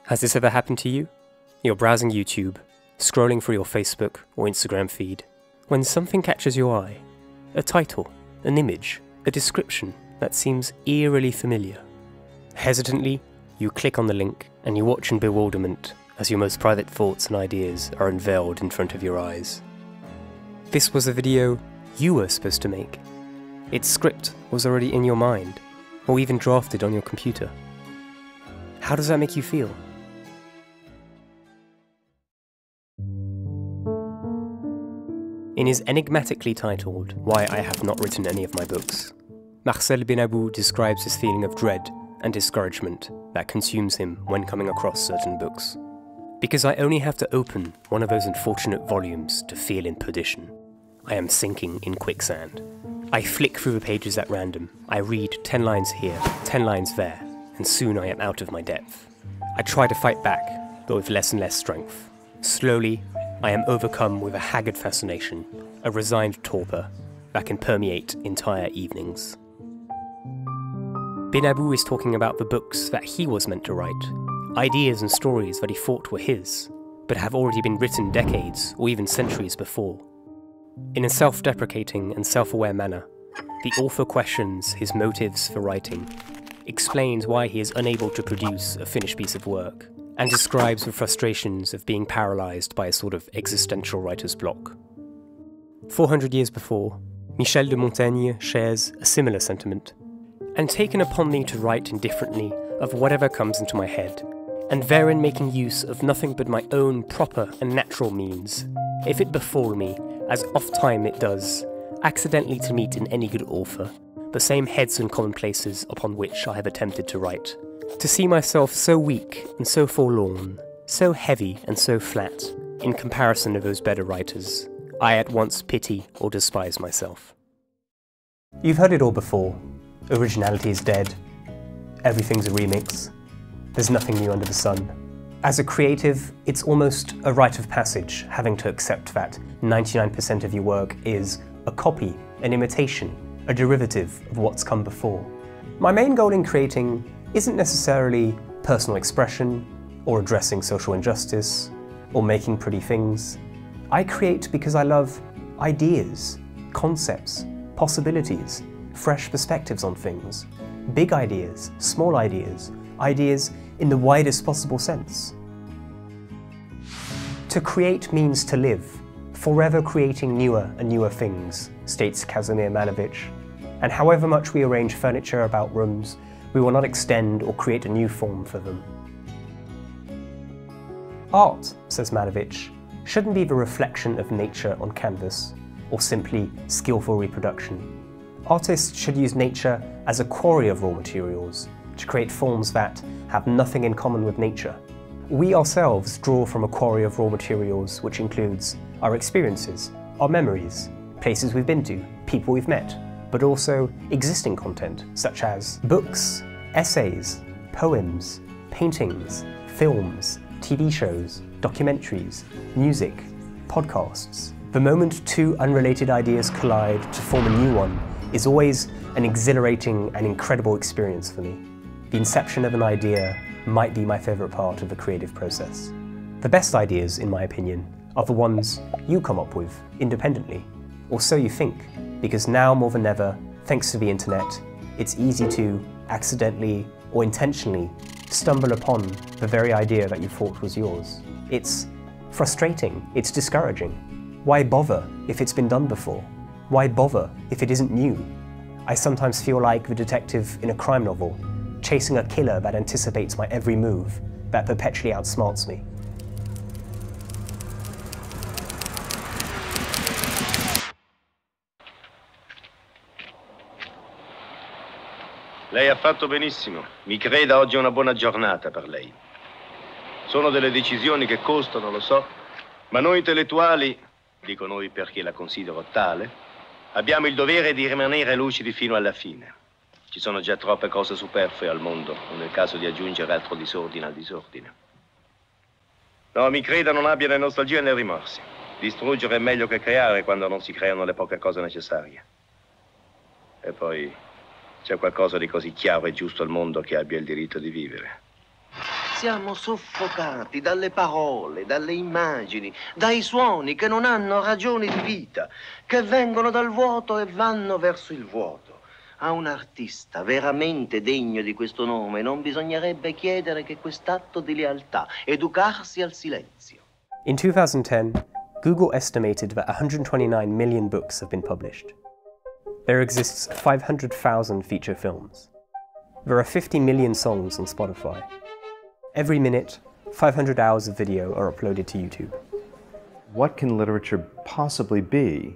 Has this ever happened to you? You're browsing YouTube, scrolling through your Facebook or Instagram feed, when something catches your eye. A title, an image, a description that seems eerily familiar. Hesitantly, you click on the link and you watch in bewilderment as your most private thoughts and ideas are unveiled in front of your eyes. This was a video you were supposed to make. Its script was already in your mind, or even drafted on your computer. How does that make you feel? In his enigmatically titled Why I Have Not Written Any of My Books, Marcel Benabou describes this feeling of dread and discouragement that consumes him when coming across certain books. Because I only have to open one of those unfortunate volumes to feel in perdition. I am sinking in quicksand. I flick through the pages at random. I read 10 lines here, 10 lines there, and soon I am out of my depth. I try to fight back, but with less and less strength. Slowly, I am overcome with a haggard fascination, a resigned torpor that can permeate entire evenings. Benabou is talking about the books that he was meant to write, ideas and stories that he thought were his, but have already been written decades or even centuries before. In a self-deprecating and self-aware manner, the author questions his motives for writing, explains why he is unable to produce a finished piece of work, and describes the frustrations of being paralysed by a sort of existential writer's block. 400 years before, Michel de Montaigne shares a similar sentiment, and taken upon me to write indifferently of whatever comes into my head, and therein making use of nothing but my own proper and natural means, if it befall me, as oft-time it does, accidentally to meet in any good author, the same heads and commonplaces upon which I have attempted to write, to see myself so weak and so forlorn, so heavy and so flat, in comparison of those better writers, I at once pity or despise myself. You've heard it all before. Originality is dead. Everything's a remix. There's nothing new under the sun. As a creative, it's almost a rite of passage having to accept that 99% of your work is a copy, an imitation, a derivative of what's come before. My main goal in creating isn't necessarily personal expression, or addressing social injustice, or making pretty things. I create because I love ideas, concepts, possibilities, fresh perspectives on things, big ideas, small ideas, ideas in the widest possible sense. To create means to live, forever creating newer and newer things, states Kazimir Malevich, and however much we arrange furniture about rooms, we will not extend or create a new form for them. Art, says Malevich, shouldn't be the reflection of nature on canvas, or simply skillful reproduction. Artists should use nature as a quarry of raw materials to create forms that have nothing in common with nature. We ourselves draw from a quarry of raw materials which includes our experiences, our memories, places we've been to, people we've met, but also existing content such as books, essays, poems, paintings, films, TV shows, documentaries, music, podcasts. The moment two unrelated ideas collide to form a new one is always an exhilarating and incredible experience for me. The inception of an idea might be my favourite part of the creative process. The best ideas, in my opinion, are the ones you come up with independently, or so you think, because now more than ever, thanks to the internet, it's easy to accidentally or intentionally stumble upon the very idea that you thought was yours. It's frustrating, it's discouraging. Why bother if it's been done before? Why bother if it isn't new? I sometimes feel like the detective in a crime novel, chasing a killer that anticipates my every move, that perpetually outsmarts me. Lei ha fatto benissimo. Mi creda, oggi è una buona giornata per lei. Sono delle decisioni che costano, lo so, ma noi intellettuali, dico noi perché la considero tale, abbiamo il dovere di rimanere lucidi fino alla fine. Ci sono già troppe cose superflue al mondo, non è il caso di aggiungere altro disordine al disordine. No, mi creda, non abbia né nostalgia né rimorsi. Distruggere è meglio che creare quando non si creano le poche cose necessarie. E poi c'è qualcosa di così chiaro e giusto al mondo che abbia il diritto di vivere. Siamo soffocati dalle parole, dalle immagini, dai suoni che non hanno ragione di vita, che vengono dal vuoto e vanno verso il vuoto. A un artista veramente degno di questo nome non bisognerebbe chiedere che quest'atto di lealtà, educarsi al silenzio. In 2010, Google estimated that 129 million books have been published. There exists 500,000 feature films. There are 50 million songs on Spotify. Every minute, 500 hours of video are uploaded to YouTube. What can literature possibly be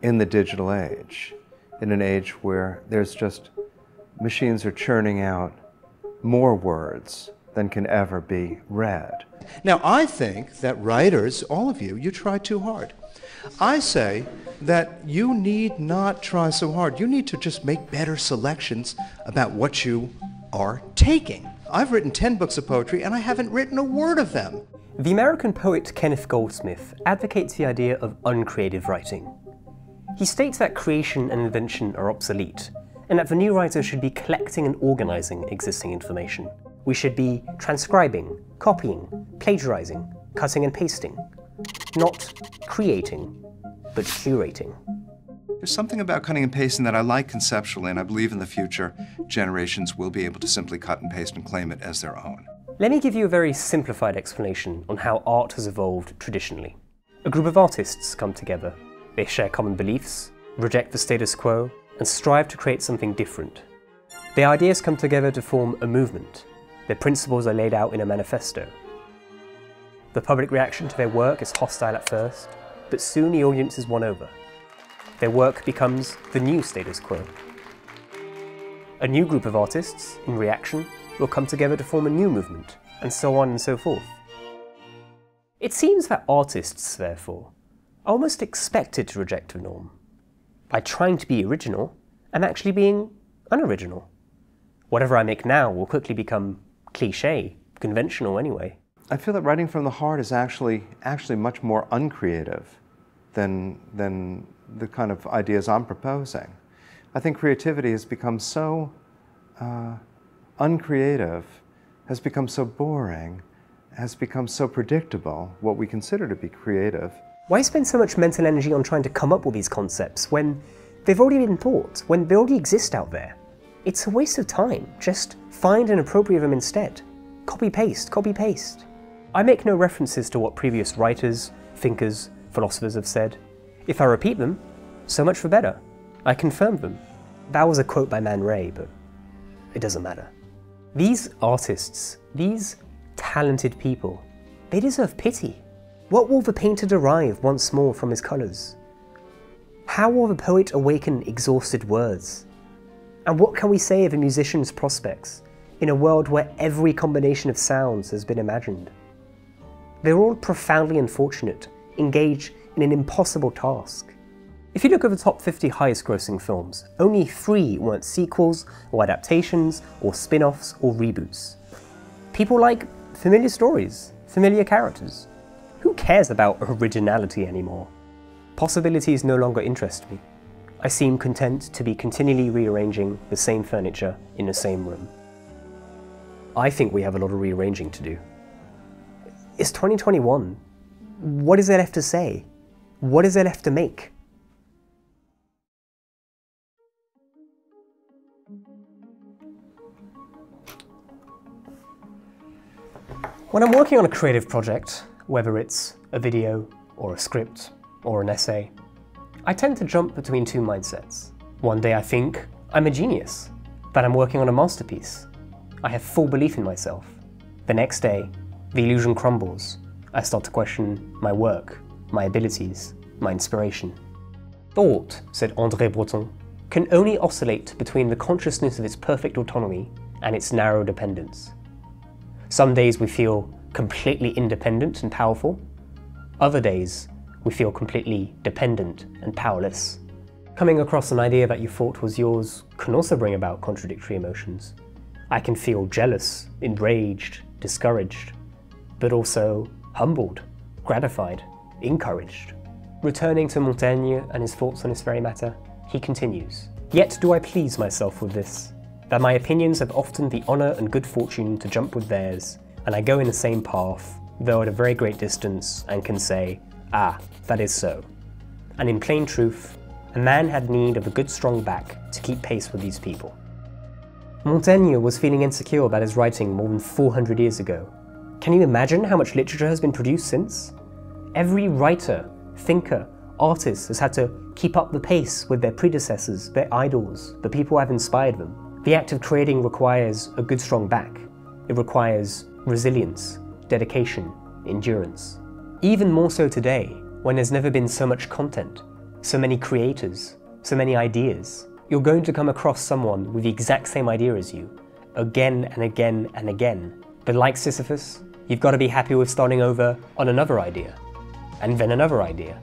in the digital age? In an age where there's just, machines are churning out more words than can ever be read. Now, I think that writers, all of you, you try too hard. I say that you need not try so hard. You need to just make better selections about what you are taking. I've written 10 books of poetry and I haven't written a word of them. The American poet Kenneth Goldsmith advocates the idea of uncreative writing. He states that creation and invention are obsolete, and that the new writer should be collecting and organizing existing information. We should be transcribing, copying, plagiarizing, cutting and pasting. Not creating, but curating. There's something about cutting and pasting that I like conceptually, and I believe in the future generations will be able to simply cut and paste and claim it as their own. Let me give you a very simplified explanation on how art has evolved traditionally. A group of artists come together. They share common beliefs, reject the status quo, and strive to create something different. Their ideas come together to form a movement. Their principles are laid out in a manifesto. The public reaction to their work is hostile at first, but soon the audience is won over. Their work becomes the new status quo. A new group of artists, in reaction, will come together to form a new movement, and so on and so forth. It seems that artists, therefore, are almost expected to reject the norm. By trying to be original, I'm actually being unoriginal. Whatever I make now will quickly become cliché, conventional anyway. I feel that writing from the heart is actually much more uncreative than the kind of ideas I'm proposing. I think creativity has become so uncreative, has become so boring, has become so predictable, what we consider to be creative. Why spend so much mental energy on trying to come up with these concepts when they've already been thought, when they already exist out there? It's a waste of time. Just find and appropriate them instead. Copy-paste, copy-paste. I make no references to what previous writers, thinkers, philosophers have said. If I repeat them, so much for better. I confirm them. That was a quote by Man Ray, but it doesn't matter. These artists, these talented people, they deserve pity. What will the painter derive once more from his colours? How will the poet awaken exhausted words? And what can we say of a musician's prospects in a world where every combination of sounds has been imagined? They're all profoundly unfortunate, engaged in an impossible task. If you look at the top 50 highest grossing films, only 3 weren't sequels, or adaptations, or spin-offs, or reboots. People like familiar stories, familiar characters. Who cares about originality anymore? Possibilities no longer interest me. I seem content to be continually rearranging the same furniture in the same room. I think we have a lot of rearranging to do. It's 2021. What is there left to say? What is there left to make? When I'm working on a creative project, whether it's a video or a script or an essay, I tend to jump between 2 mindsets. One day I think I'm a genius, that I'm working on a masterpiece. I have full belief in myself. The next day, the illusion crumbles. I start to question my work, my abilities, my inspiration. Thought, said André Breton, can only oscillate between the consciousness of its perfect autonomy and its narrow dependence. Some days we feel completely independent and powerful. Other days, we feel completely dependent and powerless. Coming across an idea that you thought was yours can also bring about contradictory emotions. I can feel jealous, enraged, discouraged, but also humbled, gratified, encouraged. Returning to Montaigne and his thoughts on this very matter, he continues, "Yet do I please myself with this, that my opinions have often the honour and good fortune to jump with theirs, and I go in the same path, though at a very great distance, and can say, ah, that is so. And in plain truth, a man had need of a good strong back to keep pace with these people. Montaigne was feeling insecure about his writing more than 400 years ago. Can you imagine how much literature has been produced since? Every writer, thinker, artist has had to keep up the pace with their predecessors, their idols, the people who have inspired them. The act of creating requires a good strong back. It requires resilience, dedication, endurance. Even more so today, when there's never been so much content, so many creators, so many ideas. You're going to come across someone with the exact same idea as you, again and again and again. But like Sisyphus, you've got to be happy with starting over on another idea, and then another idea,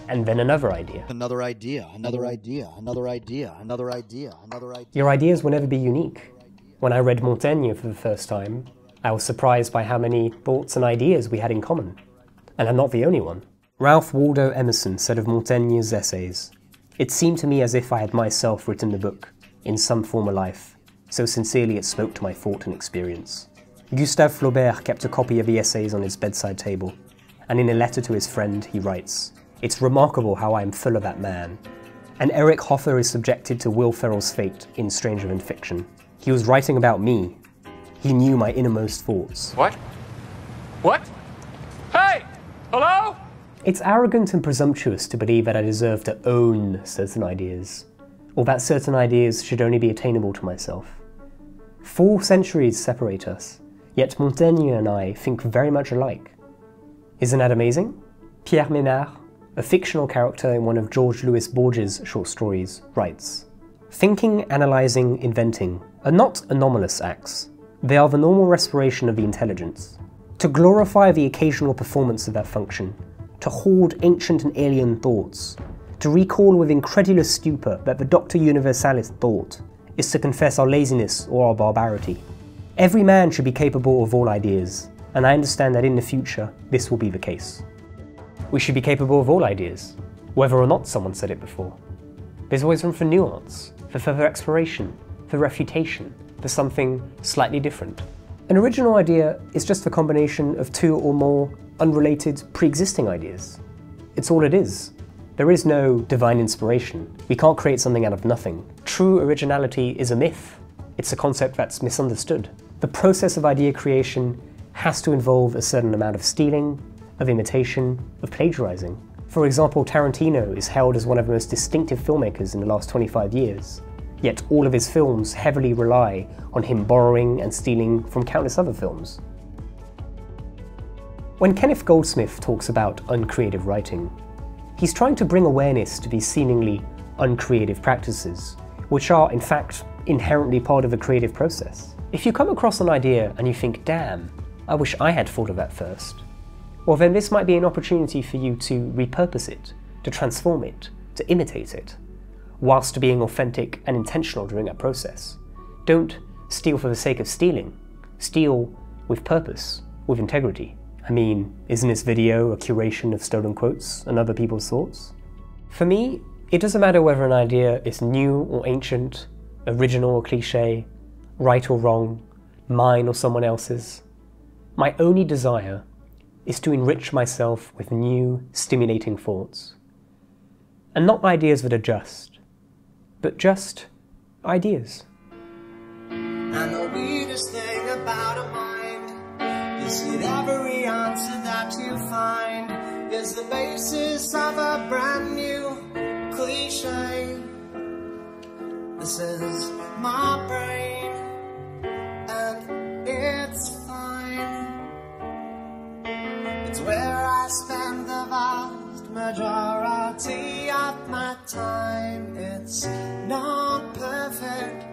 and then another idea. Another idea, another idea, another idea, another idea, another idea. Your ideas will never be unique. When I read Montaigne for the first time, I was surprised by how many thoughts and ideas we had in common. And I'm not the only one. Ralph Waldo Emerson said of Montaigne's essays, "It seemed to me as if I had myself written the book, in some former life, so sincerely it spoke to my thought and experience." Gustave Flaubert kept a copy of the essays on his bedside table, and in a letter to his friend he writes, "It's remarkable how I am full of that man." And Eric Hoffer is subjected to Will Ferrell's fate in Stranger Than Fiction. He was writing about me. He knew my innermost thoughts. What? What? Hey! Hello? It's arrogant and presumptuous to believe that I deserve to own certain ideas, or that certain ideas should only be attainable to myself. 4 centuries separate us, yet Montaigne and I think very much alike. Isn't that amazing? Pierre Menard, a fictional character in one of George Louis Borges' short stories, writes, "Thinking, analysing, inventing are not anomalous acts. They are the normal respiration of the intelligence. To glorify the occasional performance of that function, to hoard ancient and alien thoughts, to recall with incredulous stupor that the Doctor Universalis thought, is to confess our laziness or our barbarity. Every man should be capable of all ideas, and I understand that in the future this will be the case. We should be capable of all ideas, whether or not someone said it before. There's always room for nuance, for further exploration, for refutation, for something slightly different. An original idea is just a combination of 2 or more unrelated, pre-existing ideas. It's all it is. There is no divine inspiration. We can't create something out of nothing. True originality is a myth. It's a concept that's misunderstood. The process of idea creation has to involve a certain amount of stealing, of imitation, of plagiarizing. For example, Tarantino is hailed as one of the most distinctive filmmakers in the last 25 years. Yet all of his films heavily rely on him borrowing and stealing from countless other films. When Kenneth Goldsmith talks about uncreative writing, he's trying to bring awareness to these seemingly uncreative practices, which are, in fact, inherently part of the creative process. If you come across an idea and you think, damn, I wish I had thought of that first, well then this might be an opportunity for you to repurpose it, to transform it, to imitate it, whilst being authentic and intentional during that process. Don't steal for the sake of stealing. Steal with purpose, with integrity. I mean, isn't this video a curation of stolen quotes and other people's thoughts? For me, it doesn't matter whether an idea is new or ancient, original or cliché, right or wrong, mine or someone else's. My only desire is to enrich myself with new, stimulating thoughts. And not ideas that are just, but just ideas. And the weirdest thing about a mind is that every answer that you find is the basis of a brand new cliche. This is my brain, and it's fine. It's where I spend the vast majority of my time. It's not perfect,